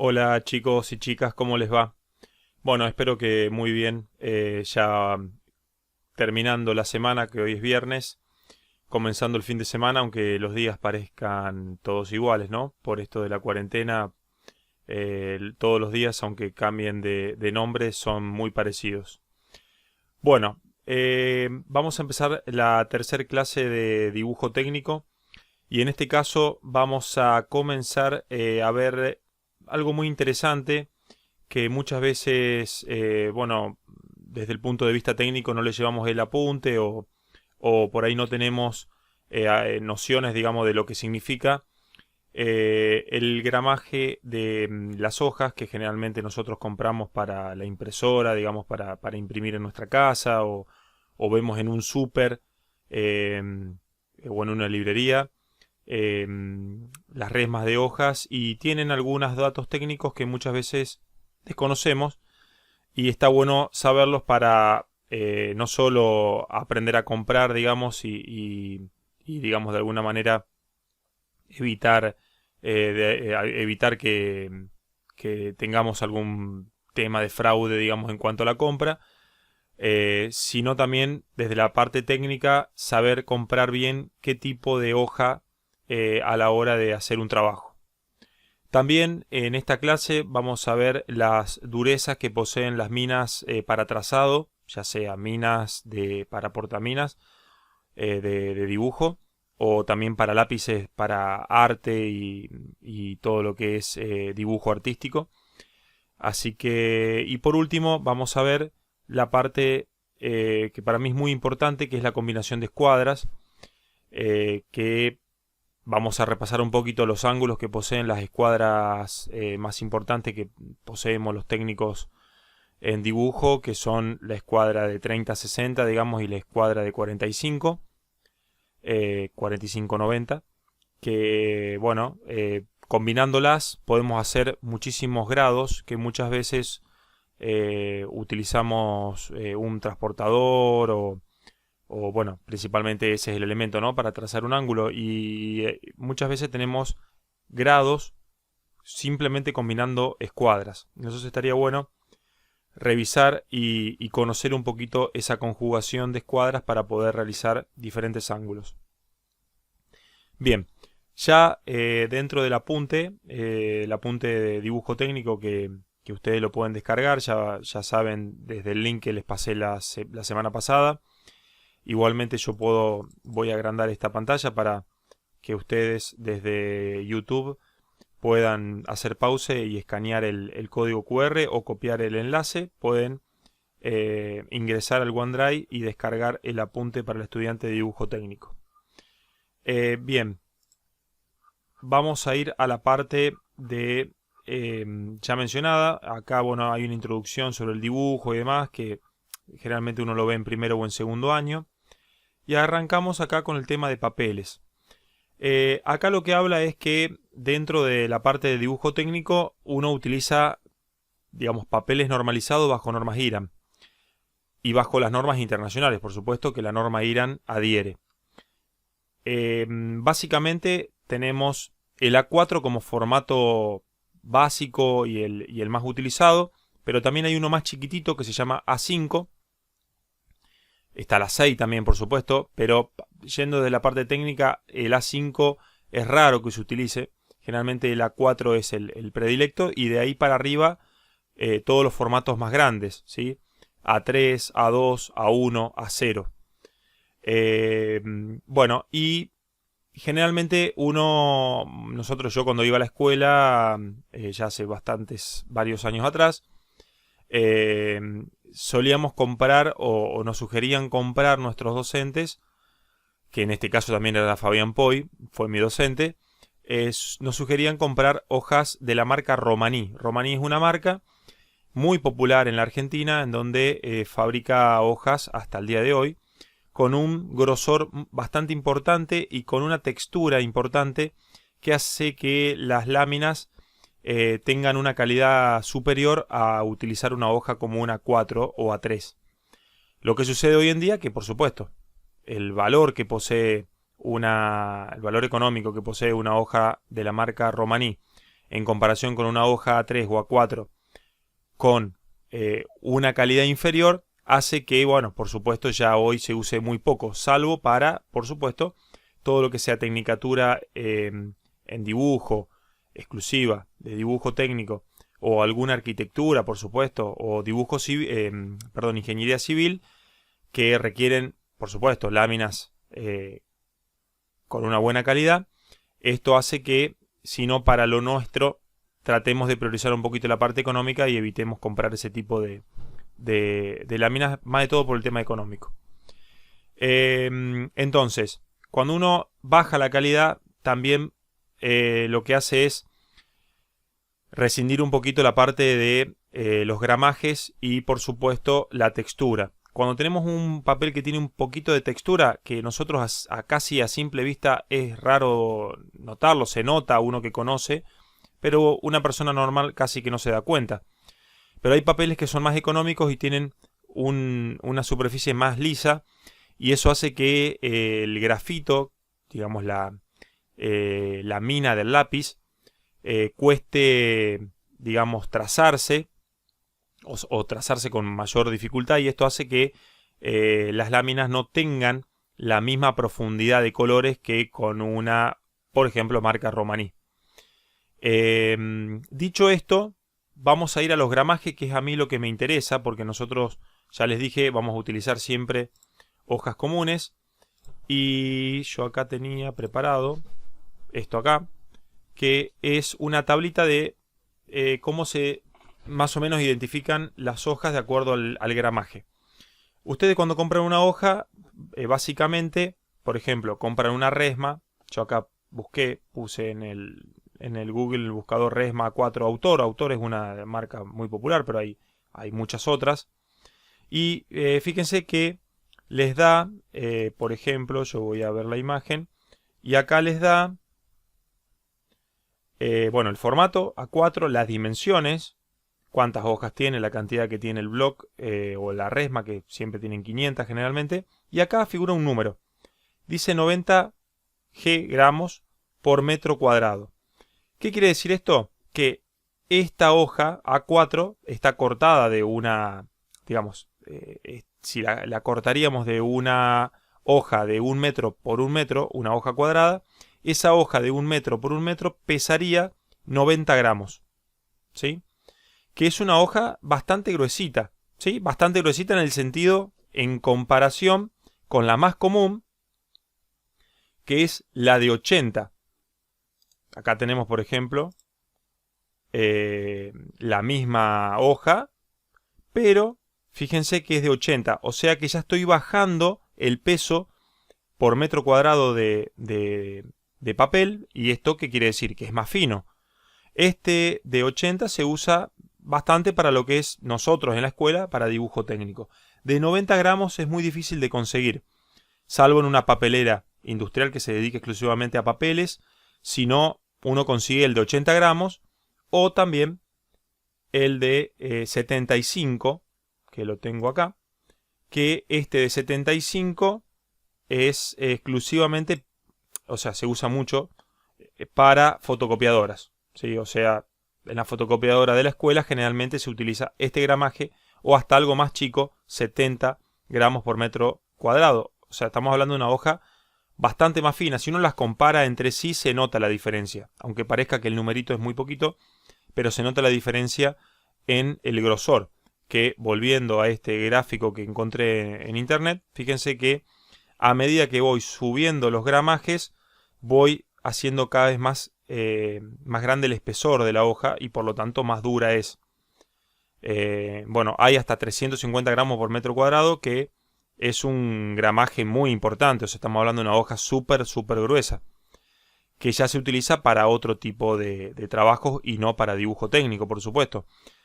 Hola chicos y chicas, ¿cómo les va? Bueno, espero que muy bien. Ya terminando la semana, que hoy es viernes, comenzando el fin de semana, aunque los días parezcan todos iguales, ¿no? Por esto de la cuarentena, todos los días, aunque cambien de nombre, son muy parecidos. Bueno, vamos a empezar la tercera clase de dibujo técnico y en este caso vamos a comenzar a ver algo muy interesante que muchas veces, bueno, desde el punto de vista técnico no le llevamos el apunte o por ahí no tenemos nociones, digamos, de lo que significa el gramaje de las hojas que generalmente nosotros compramos para la impresora, digamos, para imprimir en nuestra casa o vemos en un súper eh, o en una librería. eh, las resmas de hojas y tienen algunos datos técnicos que muchas veces desconocemos y está bueno saberlos para no solo aprender a comprar, digamos, y, digamos de alguna manera evitar, evitar que tengamos algún tema de fraude, digamos, en cuanto a la compra, sino también desde la parte técnica saber comprar bien qué tipo de hoja a la hora de hacer un trabajo. También en esta clase vamos a ver las durezas que poseen las minas para trazado, ya sea minas para portaminas de dibujo o también para lápices para arte y todo lo que es dibujo artístico. Así que, y por último vamos a ver la parte que para mí es muy importante, que es la combinación de escuadras, que vamos a repasar un poquito los ángulos que poseen las escuadras más importantes que poseemos los técnicos en dibujo, que son la escuadra de 30-60, digamos, y la escuadra de 45, 45-90, que, bueno, combinándolas podemos hacer muchísimos grados que muchas veces utilizamos un transportador o bueno, principalmente ese es el elemento, ¿no? Para trazar un ángulo y muchas veces tenemos grados simplemente combinando escuadras. Entonces estaría bueno revisar y conocer un poquito esa conjugación de escuadras para poder realizar diferentes ángulos. Bien, ya dentro del apunte, el apunte de dibujo técnico que ustedes lo pueden descargar, ya saben desde el link que les pasé la semana pasada. Igualmente voy a agrandar esta pantalla para que ustedes desde YouTube puedan hacer pause y escanear el código QR o copiar el enlace. Pueden ingresar al OneDrive y descargar el apunte para el estudiante de dibujo técnico. Bien, vamos a ir a la parte de ya mencionada. Acá bueno, hay una introducción sobre el dibujo y demás que generalmente uno lo ve en primero o en segundo año. Y arrancamos acá con el tema de papeles. Acá lo que habla es que dentro de la parte de dibujo técnico uno utiliza, digamos, papeles normalizados bajo normas IRAM. Y bajo las normas internacionales, por supuesto, que la norma IRAM adhiere. Básicamente tenemos el A4 como formato básico y el más utilizado, pero también hay uno más chiquitito que se llama A5. Está la 6 también, por supuesto, pero yendo de la parte técnica, el A5 es raro que se utilice. Generalmente el A4 es el predilecto y de ahí para arriba todos los formatos más grandes, ¿sí? A3, A2, A1, A0. Bueno, y generalmente yo cuando iba a la escuela, ya hace varios años atrás, solíamos comprar o nos sugerían comprar nuestros docentes, que en este caso también era Fabián Poy, fue mi docente, nos sugerían comprar hojas de la marca Romaní. Romaní es una marca muy popular en la Argentina en donde fabrica hojas hasta el día de hoy con un grosor bastante importante y con una textura importante que hace que las láminas tengan una calidad superior a utilizar una hoja como una A4 o A3. Lo que sucede hoy en día que, por supuesto, el valor económico que posee una hoja de la marca Romaní en comparación con una hoja A3 o A4 con una calidad inferior, hace que, bueno, por supuesto ya hoy se use muy poco, salvo para, por supuesto, todo lo que sea tecnicatura en dibujo, exclusiva, de dibujo técnico, o alguna arquitectura, por supuesto, o dibujo civil, ingeniería civil, que requieren, por supuesto, láminas con una buena calidad. Esto hace que, si no para lo nuestro, tratemos de priorizar un poquito la parte económica y evitemos comprar ese tipo de láminas, más de todo por el tema económico. Entonces, cuando uno baja la calidad, también lo que hace es rescindir un poquito la parte de los gramajes y, por supuesto, la textura. Cuando tenemos un papel que tiene un poquito de textura, que nosotros casi a simple vista es raro notarlo, se nota a uno que conoce, pero una persona normal casi que no se da cuenta. Pero hay papeles que son más económicos y tienen una superficie más lisa, y eso hace que el grafito, digamos la mina del lápiz, cueste, digamos, trazarse o trazarse con mayor dificultad, y esto hace que las láminas no tengan la misma profundidad de colores que con una, por ejemplo, marca Romaní. Dicho esto, vamos a ir a los gramajes, que es a mí lo que me interesa, porque nosotros, ya les dije, vamos a utilizar siempre hojas comunes. Y yo acá tenía preparado esto acá, que es una tablita de cómo se más o menos identifican las hojas de acuerdo al gramaje. Ustedes cuando compran una hoja, básicamente, por ejemplo, compran una resma. Yo acá puse en el Google el buscador resma 4 Autor. Autor es una marca muy popular, pero hay muchas otras. Y fíjense que les da, por ejemplo, yo voy a ver la imagen, y acá les da, bueno, el formato A4, las dimensiones, cuántas hojas tiene, la cantidad que tiene el bloc o la resma, que siempre tienen 500 generalmente, y acá figura un número. Dice 90 gramos por metro cuadrado. ¿Qué quiere decir esto? Que esta hoja A4 está cortada de una, digamos, si la cortaríamos de una hoja de 1 metro por 1 metro, una hoja cuadrada, esa hoja de 1 metro por 1 metro pesaría 90 gramos, ¿sí? Que es una hoja bastante gruesita, ¿sí? Bastante gruesita en el sentido, en comparación con la más común, que es la de 80. Acá tenemos, por ejemplo, la misma hoja, pero fíjense que es de 80, o sea que ya estoy bajando el peso por metro cuadrado de papel. ¿Y esto qué quiere decir? Que es más fino. Este de 80 se usa bastante para lo que es nosotros en la escuela, para dibujo técnico. De 90 gramos es muy difícil de conseguir, salvo en una papelera industrial que se dedique exclusivamente a papeles. Si no, uno consigue el de 80 gramos o también el de 75, que lo tengo acá, que este de 75 es exclusivamente, o sea, se usa mucho para fotocopiadoras, ¿sí? O sea, en la fotocopiadora de la escuela generalmente se utiliza este gramaje, o hasta algo más chico, 70 gramos por metro cuadrado. O sea, estamos hablando de una hoja bastante más fina. Si uno las compara entre sí, se nota la diferencia, aunque parezca que el numerito es muy poquito, pero se nota la diferencia en el grosor. Que, volviendo a este gráfico que encontré en internet, fíjense que a medida que voy subiendo los gramajes, voy haciendo cada vez más grande el espesor de la hoja, y por lo tanto más dura es. Bueno, hay hasta 350 gramos por metro cuadrado, que es un gramaje muy importante. O sea, estamos hablando de una hoja súper gruesa, que ya se utiliza para otro tipo de trabajos y no para dibujo técnico, por supuesto.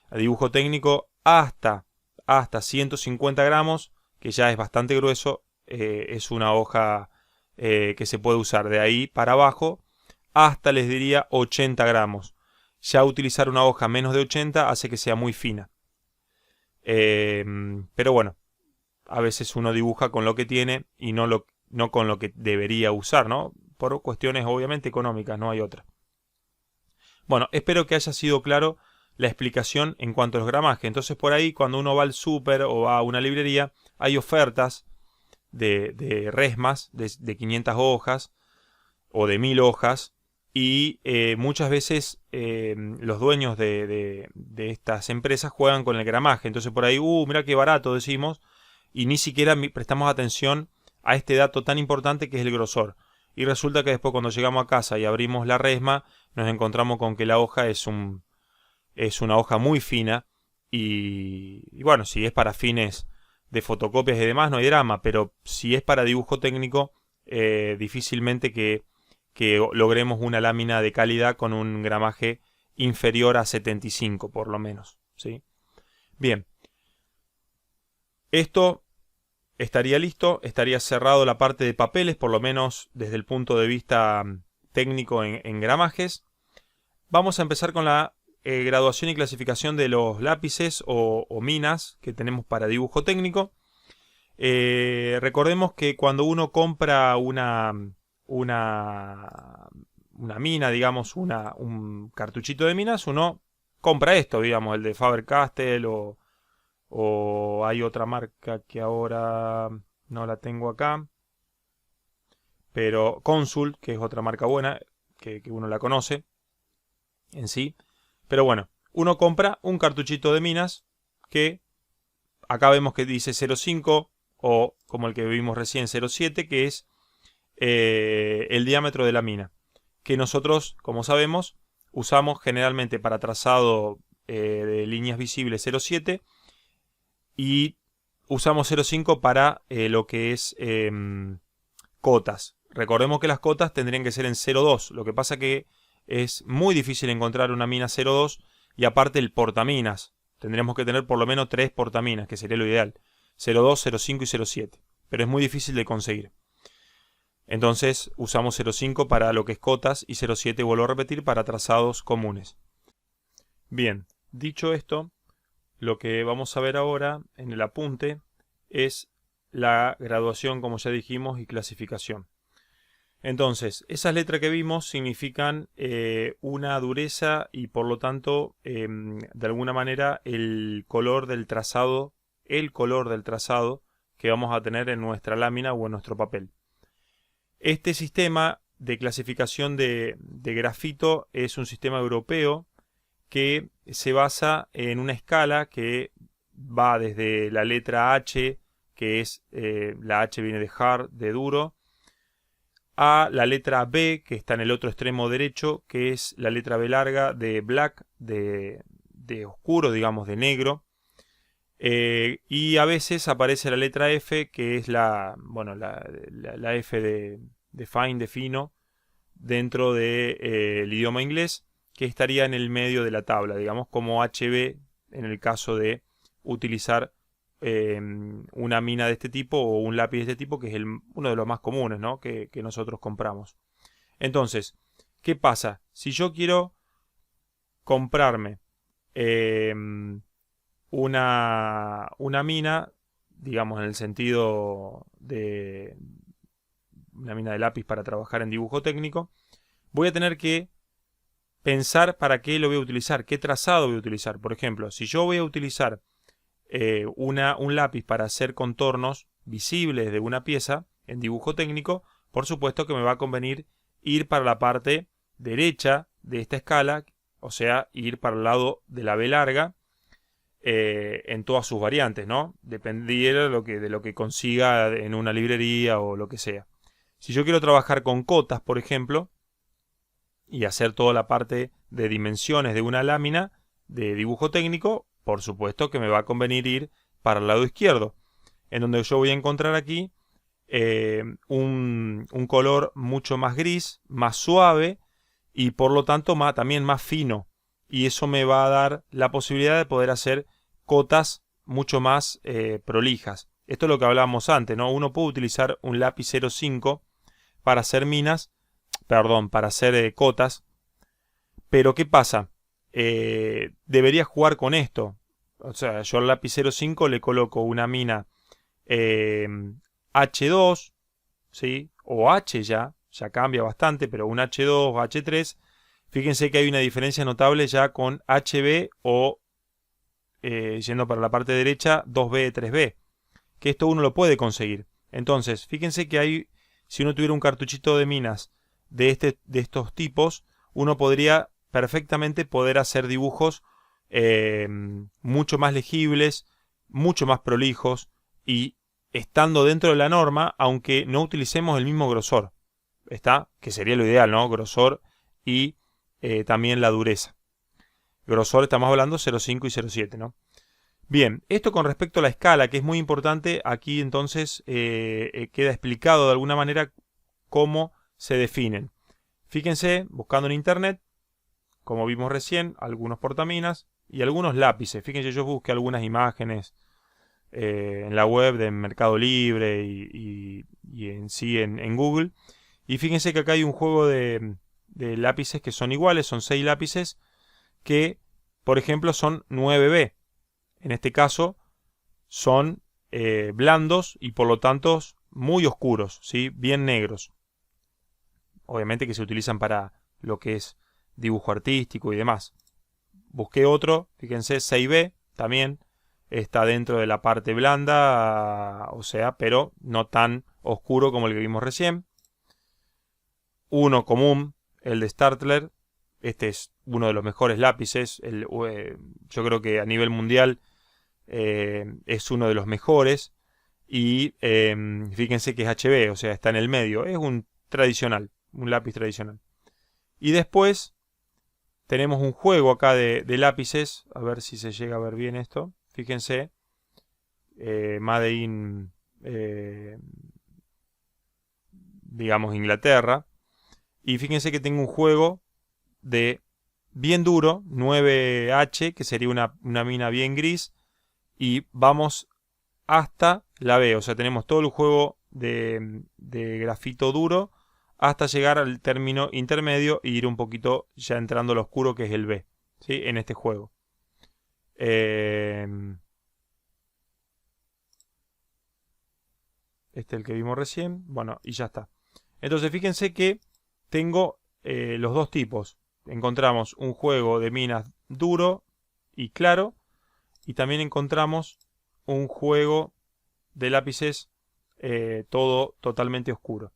A dibujo técnico hasta 150 gramos, que ya es bastante grueso, es una hoja que se puede usar. De ahí para abajo hasta, les diría, 80 gramos. Ya utilizar una hoja menos de 80 hace que sea muy fina. Pero bueno, a veces uno dibuja con lo que tiene y no con lo que debería usar, ¿no? Por cuestiones obviamente económicas, no hay otra. Bueno, espero que haya sido claro la explicación en cuanto a los gramajes. Entonces por ahí cuando uno va al súper o va a una librería hay ofertas de resmas de 500 hojas o de 1000 hojas y muchas veces los dueños de estas empresas juegan con el gramaje. Entonces por ahí, mira qué barato decimos y ni siquiera prestamos atención a este dato tan importante que es el grosor. Y resulta que después cuando llegamos a casa y abrimos la resma nos encontramos con que la hoja es una hoja muy fina y bueno, si es para fines de fotocopias y demás no hay drama, pero si es para dibujo técnico difícilmente que logremos una lámina de calidad con un gramaje inferior a 75 por lo menos, ¿sí? Bien, esto estaría listo, estaría cerrado la parte de papeles, por lo menos desde el punto de vista técnico en gramajes. Vamos a empezar con la graduación y clasificación de los lápices o minas que tenemos para dibujo técnico. Recordemos que cuando uno compra una mina, digamos, un cartuchito de minas, uno compra esto, digamos, el de Faber-Castell o hay otra marca que ahora no la tengo acá, pero Consul, que es otra marca buena, que uno la conoce en sí. Pero bueno, uno compra un cartuchito de minas que acá vemos que dice 0,5 o como el que vimos recién 0,7, que es el diámetro de la mina, que nosotros, como sabemos, usamos generalmente para trazado de líneas visibles 0,7 y usamos 0,5 para lo que es cotas. Recordemos que las cotas tendrían que ser en 0,2. Lo que pasa que es muy difícil encontrar una mina 0,2 y aparte el portaminas. Tendríamos que tener por lo menos 3 portaminas, que sería lo ideal. 0,2, 0,5 y 0,7. Pero es muy difícil de conseguir. Entonces usamos 0,5 para lo que es cotas y 0,7, vuelvo a repetir, para trazados comunes. Bien, dicho esto, lo que vamos a ver ahora en el apunte es la graduación, como ya dijimos, y clasificación. Entonces, esas letras que vimos significan una dureza y por lo tanto, de alguna manera, el color del trazado que vamos a tener en nuestra lámina o en nuestro papel. Este sistema de clasificación de grafito es un sistema europeo que se basa en una escala que va desde la letra H, que es la H viene de hard, de duro, a la letra B, que está en el otro extremo derecho, que es la letra B larga de black, de oscuro, digamos, de negro. Y a veces aparece la letra F, que es la F de fine, de fino, dentro del idioma inglés, que estaría en el medio de la tabla, digamos, como HB en el caso de utilizar una mina de este tipo o un lápiz de este tipo, que es uno de los más comunes, ¿no? que nosotros compramos. Entonces, ¿qué pasa? Si yo quiero comprarme una mina, digamos en el sentido de una mina de lápiz para trabajar en dibujo técnico, voy a tener que pensar para qué lo voy a utilizar, qué trazado voy a utilizar. Por ejemplo, si yo voy a utilizar un lápiz para hacer contornos visibles de una pieza en dibujo técnico, por supuesto que me va a convenir ir para la parte derecha de esta escala, o sea, ir para el lado de la B larga en todas sus variantes, ¿no? Dependiera de lo que consiga en una librería o lo que sea. Si yo quiero trabajar con cotas, por ejemplo, y hacer toda la parte de dimensiones de una lámina de dibujo técnico, por supuesto que me va a convenir ir para el lado izquierdo, en donde yo voy a encontrar aquí un color mucho más gris, más suave y por lo tanto también más fino. Y eso me va a dar la posibilidad de poder hacer cotas mucho más prolijas. Esto es lo que hablábamos antes, ¿no? Uno puede utilizar un lápiz 0,5 para hacer para hacer cotas. Pero ¿qué pasa? Debería jugar con esto. O sea, yo al lápiz 0,5 le coloco una mina H2, ¿sí? O H ya cambia bastante, pero un H2 o H3 Fíjense que hay una diferencia notable ya con HB o, yendo para la parte derecha, 2B, 3B. Que esto uno lo puede conseguir. Entonces, fíjense que hay, si uno tuviera un cartuchito de minas de estos tipos, uno podría perfectamente poder hacer dibujos mucho más legibles, mucho más prolijos y estando dentro de la norma, aunque no utilicemos el mismo grosor. ¿Está? Que sería lo ideal, ¿no? Grosor y también la dureza. Grosor estamos hablando 0,5 y 0,7, ¿no? Bien, esto con respecto a la escala, que es muy importante, aquí entonces queda explicado de alguna manera cómo se definen. Fíjense, buscando en internet, como vimos recién, algunos portaminas y algunos lápices. Fíjense, yo busqué algunas imágenes en la web de Mercado Libre y en sí en Google. Y fíjense que acá hay un juego de lápices que son iguales, son 6 lápices que, por ejemplo, son 9B. En este caso son blandos y por lo tanto muy oscuros, ¿sí? Bien negros. Obviamente que se utilizan para lo que es dibujo artístico y demás. Busqué otro, fíjense, 6B, también está dentro de la parte blanda, o sea, pero no tan oscuro como el que vimos recién. Uno común, el de Startler. Este es uno de los mejores lápices. Yo creo que a nivel mundial es uno de los mejores. Y fíjense que es HB, o sea, está en el medio. Es un tradicional, un lápiz tradicional. Y después tenemos un juego acá de lápices. A ver si se llega a ver bien esto. Fíjense. Made in, digamos, Inglaterra. Y fíjense que tengo un juego de bien duro, 9H, que sería una mina bien gris. Y vamos hasta la B. O sea, tenemos todo el juego de grafito duro hasta llegar al término intermedio e ir un poquito ya entrando al oscuro, que es el B, ¿sí? En este juego. Este es el que vimos recién. Bueno, y ya está. Entonces fíjense que tengo los dos tipos. Encontramos un juego de minas duro y claro. Y también encontramos un juego de lápices todo totalmente oscuro.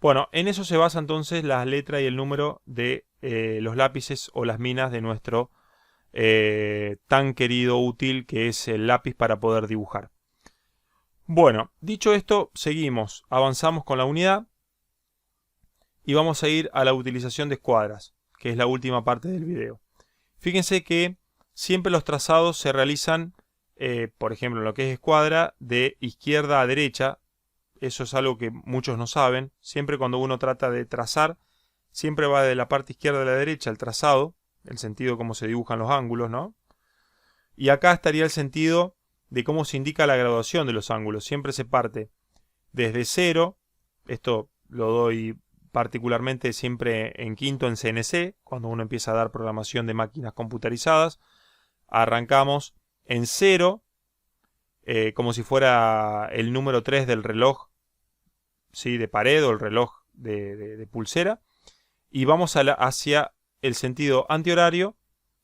Bueno, en eso se basa entonces la letra y el número de los lápices o las minas de nuestro tan querido útil que es el lápiz para poder dibujar. Bueno, dicho esto, seguimos, avanzamos con la unidad y vamos a ir a la utilización de escuadras, que es la última parte del video. Fíjense que siempre los trazados se realizan, por ejemplo, en lo que es escuadra, de izquierda a derecha. Eso es algo que muchos no saben. Siempre cuando uno trata de trazar, siempre va de la parte izquierda a la derecha el trazado, el sentido de cómo se dibujan los ángulos, ¿no? Y acá estaría el sentido de cómo se indica la graduación de los ángulos. Siempre se parte desde cero. Esto lo doy particularmente siempre en quinto en CNC, cuando uno empieza a dar programación de máquinas computarizadas. Arrancamos en cero, como si fuera el número 3 del reloj, ¿sí? De pared o el reloj de pulsera. Y vamos hacia el sentido antihorario,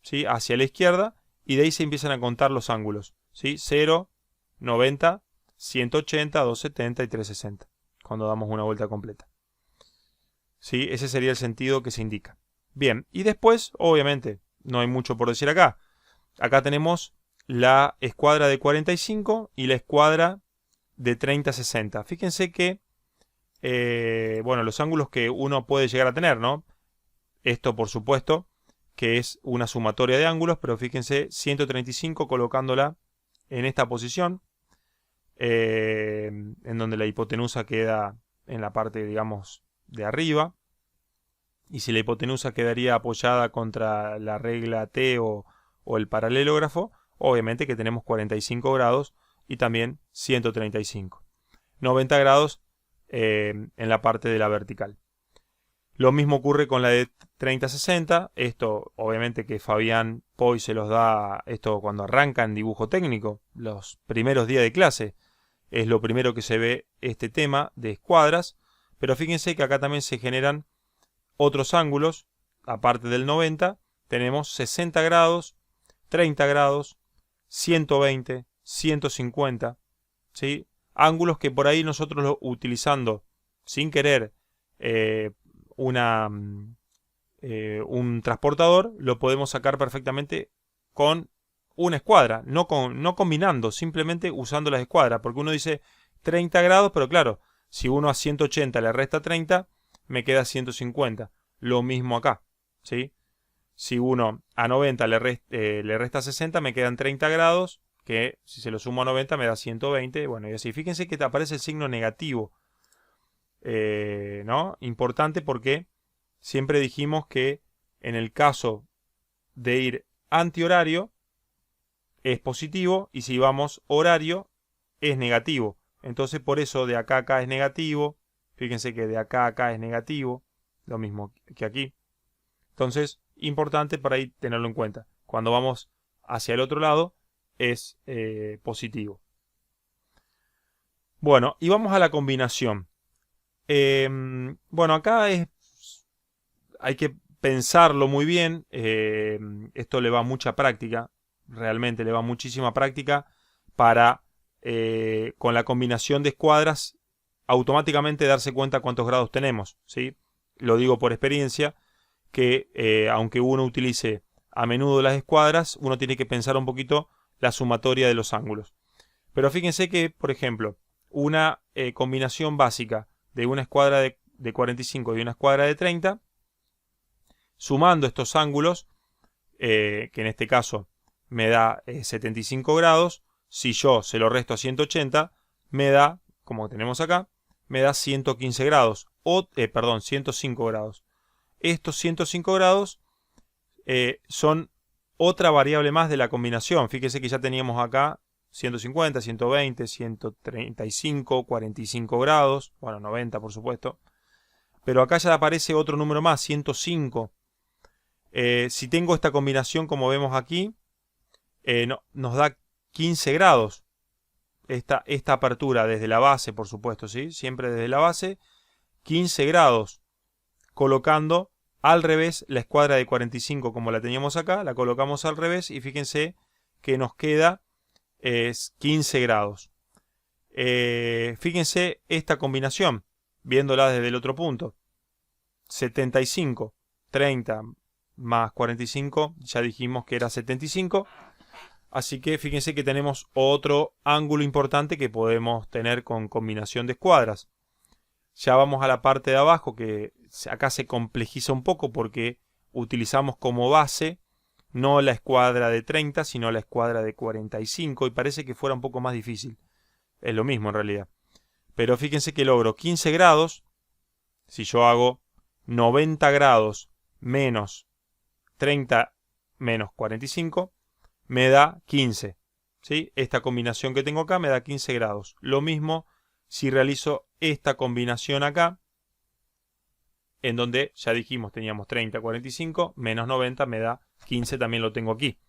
¿sí? Hacia la izquierda, y de ahí se empiezan a contar los ángulos, ¿sí? 0, 90, 180, 270 y 360, cuando damos una vuelta completa. ¿Sí? Ese sería el sentido que se indica. Bien, y después, obviamente, no hay mucho por decir acá. Acá tenemos la escuadra de 45 y la escuadra de 30-60. Fíjense que, bueno, los ángulos que uno puede llegar a tener, ¿no? Esto, por supuesto, que es una sumatoria de ángulos, pero fíjense, 135 colocándola en esta posición, en donde la hipotenusa queda en la parte, digamos, de arriba. Y si la hipotenusa quedaría apoyada contra la regla T o el paralelógrafo, obviamente que tenemos 45 grados y también 135. 90 grados en la parte de la vertical. Lo mismo ocurre con la de 30-60. Esto obviamente que Fabián Poy se los da esto cuando arrancan dibujo técnico, los primeros días de clase. Es lo primero que se ve este tema de escuadras. Pero fíjense que acá también se generan otros ángulos aparte del 90, tenemos 60 grados, 30 grados, 120, 150, ¿sí? Ángulos que por ahí nosotros utilizando sin querer un transportador lo podemos sacar perfectamente con una escuadra, no combinando, simplemente usando las escuadras, porque uno dice 30 grados, pero claro, si uno a 180 le resta 30, me queda 150. Lo mismo acá, ¿sí? Si uno a 90 le resta 60, me quedan 30 grados, que si se lo sumo a 90 me da 120. Bueno, y así. Fíjense que te aparece el signo negativo, ¿no? Importante porque siempre dijimos que en el caso de ir antihorario es positivo y si vamos horario es negativo. Entonces por eso de acá a acá es negativo. Fíjense que de acá a acá es negativo. Lo mismo que aquí. Entonces, importante para ahí tenerlo en cuenta. Cuando vamos hacia el otro lado es positivo. Bueno, y vamos a la combinación. Bueno, acá hay que pensarlo muy bien. Esto le va mucha práctica. Realmente le va muchísima práctica para con la combinación de escuadras automáticamente darse cuenta cuántos grados tenemos, ¿sí? Lo digo por experiencia que aunque uno utilice a menudo las escuadras, uno tiene que pensar un poquito la sumatoria de los ángulos. Pero fíjense que, por ejemplo, una combinación básica de una escuadra de 45 y una escuadra de 30, sumando estos ángulos, que en este caso me da 75 grados, si yo se lo resto a 180, me da, como tenemos acá, me da 115 grados, perdón, 105 grados. Estos 105 grados son otra variable más de la combinación. Fíjese que ya teníamos acá 150, 120, 135, 45 grados. Bueno, 90 por supuesto. Pero acá ya aparece otro número más, 105. Si tengo esta combinación como vemos aquí, nos da 15 grados. Esta apertura desde la base, por supuesto, ¿sí? Siempre desde la base, 15 grados. Colocando al revés la escuadra de 45 como la teníamos acá, la colocamos al revés y fíjense que nos queda 15 grados. Fíjense esta combinación, viéndola desde el otro punto. 75, 30 más 45, ya dijimos que era 75. Así que fíjense que tenemos otro ángulo importante que podemos tener con combinación de escuadras. Ya vamos a la parte de abajo, que acá se complejiza un poco porque utilizamos como base no la escuadra de 30, sino la escuadra de 45 y parece que fuera un poco más difícil. Es lo mismo en realidad. Pero fíjense que logro 15 grados. Si yo hago 90 grados menos 30 menos 45, me da 15. ¿Sí? Esta combinación que tengo acá me da 15 grados. Lo mismo si realizo esta combinación acá, en donde ya dijimos teníamos 30, 45, menos 90 me da 15, también lo tengo aquí.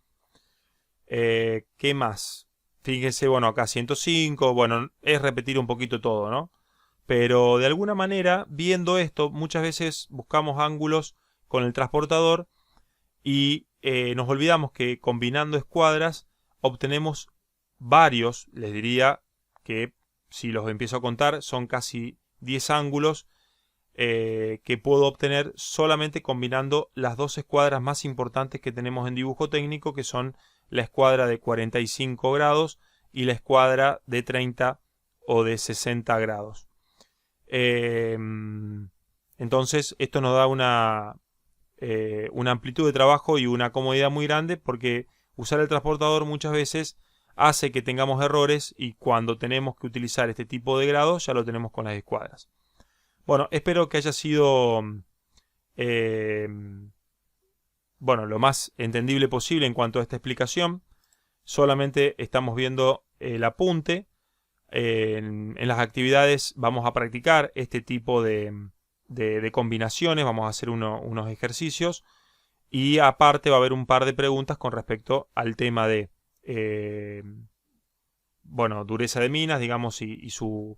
¿Qué más? Fíjense, bueno, acá 105, bueno, es repetir un poquito todo, ¿no? Pero de alguna manera, viendo esto, muchas veces buscamos ángulos con el transportador y nos olvidamos que combinando escuadras obtenemos varios, les diría que si los empiezo a contar son casi 10 ángulos que puedo obtener solamente combinando las dos escuadras más importantes que tenemos en dibujo técnico, que son la escuadra de 45 grados y la escuadra de 30 o de 60 grados. Entonces esto nos da una amplitud de trabajo y una comodidad muy grande, porque usar el transportador muchas veces hace que tengamos errores y cuando tenemos que utilizar este tipo de grados ya lo tenemos con las escuadras. Bueno, espero que haya sido bueno, lo más entendible posible en cuanto a esta explicación. Solamente estamos viendo el apunte. En las actividades vamos a practicar este tipo de combinaciones, vamos a hacer unos ejercicios y aparte va a haber un par de preguntas con respecto al tema de bueno, dureza de minas, digamos, y sus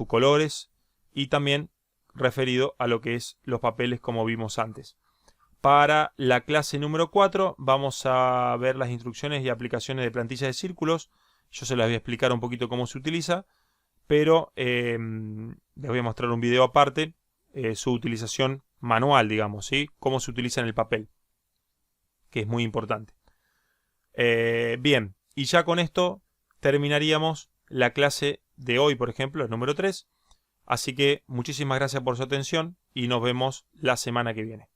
colores, y también referido a lo que es los papeles como vimos antes. Para la clase número 4 vamos a ver las instrucciones y aplicaciones de plantilla de círculos. Yo se las voy a explicar un poquito cómo se utiliza, pero les voy a mostrar un video aparte, su utilización manual, digamos, ¿sí? Cómo se utiliza en el papel, que es muy importante. Bien, y ya con esto terminaríamos la clase de hoy, por ejemplo, el número 3. Así que muchísimas gracias por su atención y nos vemos la semana que viene.